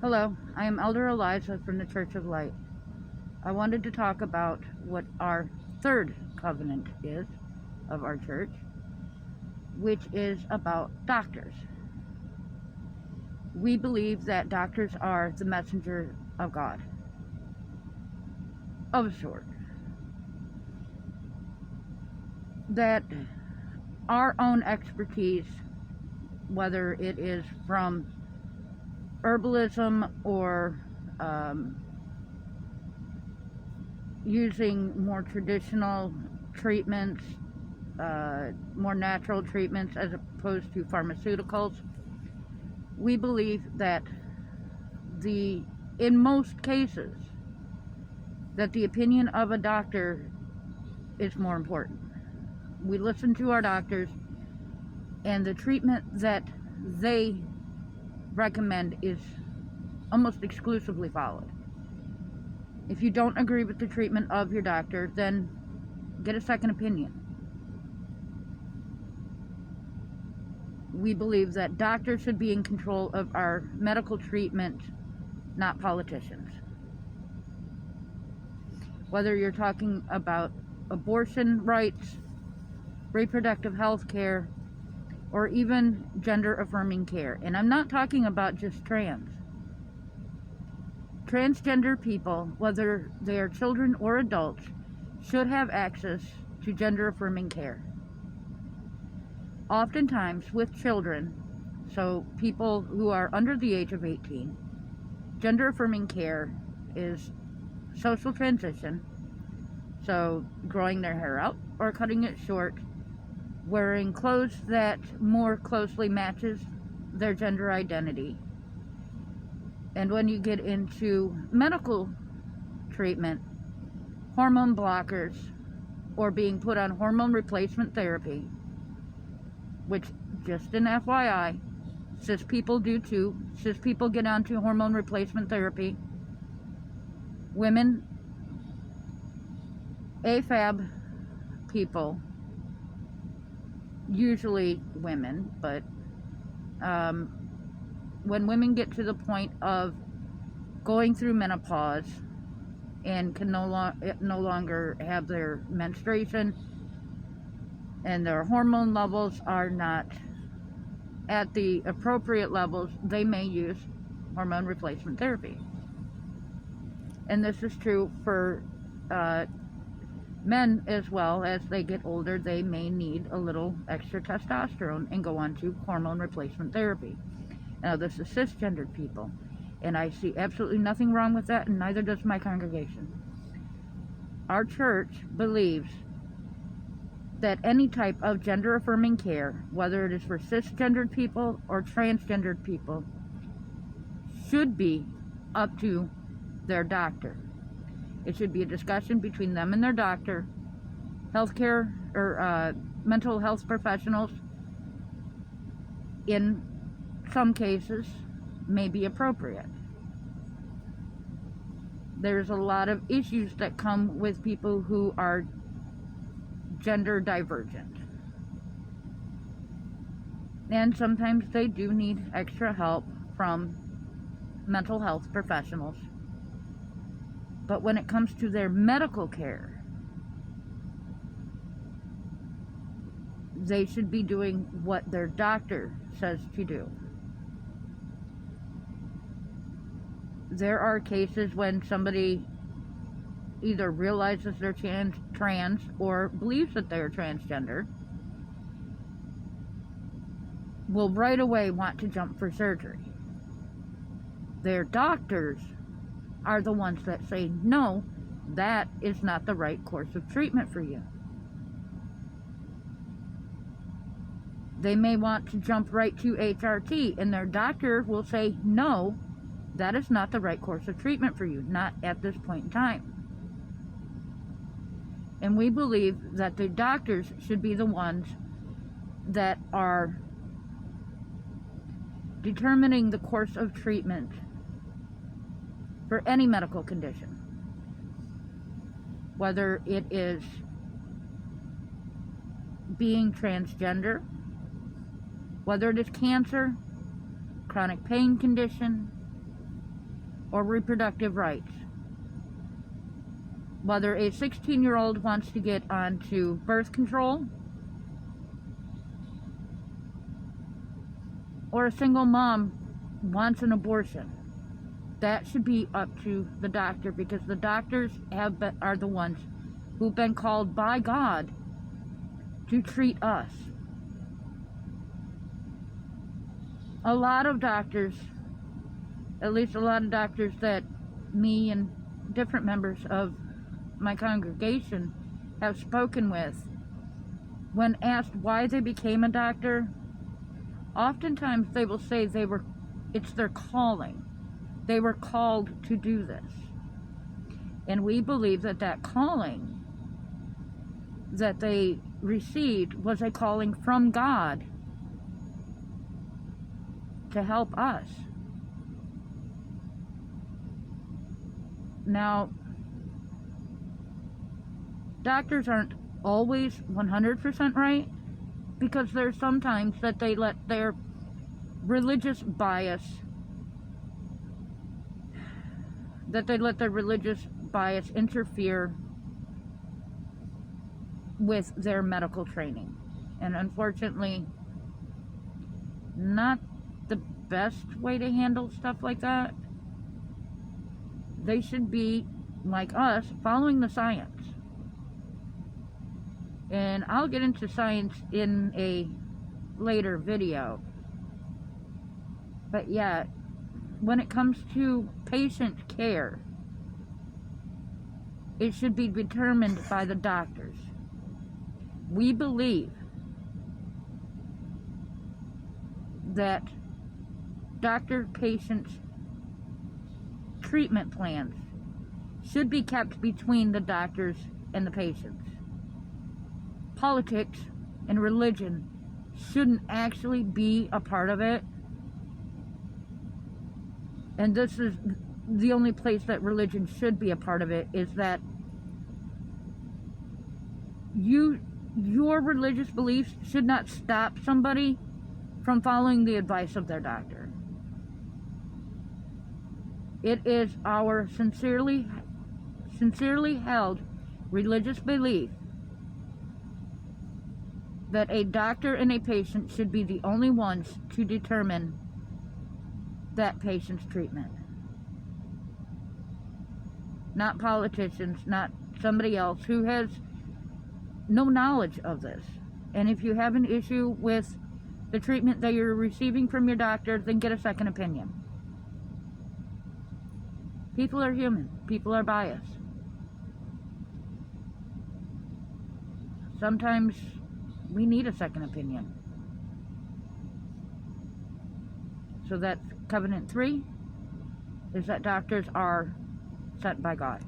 Hello, I am Elder Eliza from the Church of Light. I wanted to talk about what our third covenant is of our church, which is about doctors. We believe that doctors are the messenger of God, of a sort. That our own expertise, whether it is from herbalism or using more traditional treatments, more natural treatments as opposed to pharmaceuticals, we believe that in most cases, that the opinion of a doctor is more important. We listen to our doctors, and the treatment that they recommend is almost exclusively followed. If you don't agree with the treatment of your doctor, then get a second opinion. We believe that doctors should be in control of our medical treatment, not politicians. Whether you're talking about abortion rights, reproductive health care, or even gender-affirming care. And I'm not talking about just trans. Transgender people, whether they are children or adults, should have access to gender-affirming care. Oftentimes with children, so people who are under the age of 18, gender-affirming care is social transition, so growing their hair out or cutting it short, wearing clothes that more closely matches their gender identity. And when you get into medical treatment, hormone blockers, or being put on hormone replacement therapy, which, just an FYI, cis people do too. Cis people get onto hormone replacement therapy. Women, AFAB people, usually women, but when women get to the point of going through menopause and can no longer have their menstruation and their hormone levels are not at the appropriate levels, they may use hormone replacement therapy. And this is true for men as well. As they get older, they may need a little extra testosterone and go on to hormone replacement therapy. Now, this is cisgendered people, and I see absolutely nothing wrong with that, and neither does my congregation. Our church believes that any type of gender-affirming care, whether it is for cisgendered people or transgendered people, should be up to their doctor. It should be a discussion between them and their doctor. Healthcare or mental health professionals, in some cases, may be appropriate. There's a lot of issues that come with people who are gender divergent. And sometimes they do need extra help from mental health professionals. But when it comes to their medical care, they should be doing what their doctor says to do. There are cases when somebody either realizes they're trans or believes that they're transgender, will right away want to jump for surgery. Their doctors are the ones that say, no, that is not the right course of treatment for you. They may want to jump right to HRT, and their doctor will say, no, that is not the right course of treatment for you, not at this point in time. And we believe that the doctors should be the ones that are determining the course of treatment for any medical condition, whether it is being transgender, whether it is cancer, chronic pain condition, or reproductive rights. Whether a 16-year-old wants to get onto birth control, or a single mom wants an abortion, that should be up to the doctor, because the doctors are the ones who've been called by God to treat us. A lot of doctors, at least a lot of doctors that me and different members of my congregation have spoken with, when asked why they became a doctor, oftentimes they will say it's their calling. They were called to do this. And we believe that calling that they received was a calling from God to help us. Now, doctors aren't always 100% right, because there's sometimes that they let their religious bias interfere with their medical training. And unfortunately, not the best way to handle stuff like that. They should be, like us, following the science. And I'll get into science in a later video. But yeah, when it comes to patient care, it should be determined by the doctors. We believe that doctor-patient treatment plans should be kept between the doctors and the patients. Politics and religion shouldn't actually be a part of it. And this is the only place that religion should be a part of it, is that your religious beliefs should not stop somebody from following the advice of their doctor. It is our sincerely held religious belief that a doctor and a patient should be the only ones to determine that patient's treatment. Not politicians, not somebody else who has no knowledge of this. And if you have an issue with the treatment that you're receiving from your doctor, then get a second opinion. People are human. People are biased. Sometimes we need a second opinion. So that's covenant 3, is that doctors are sent by God.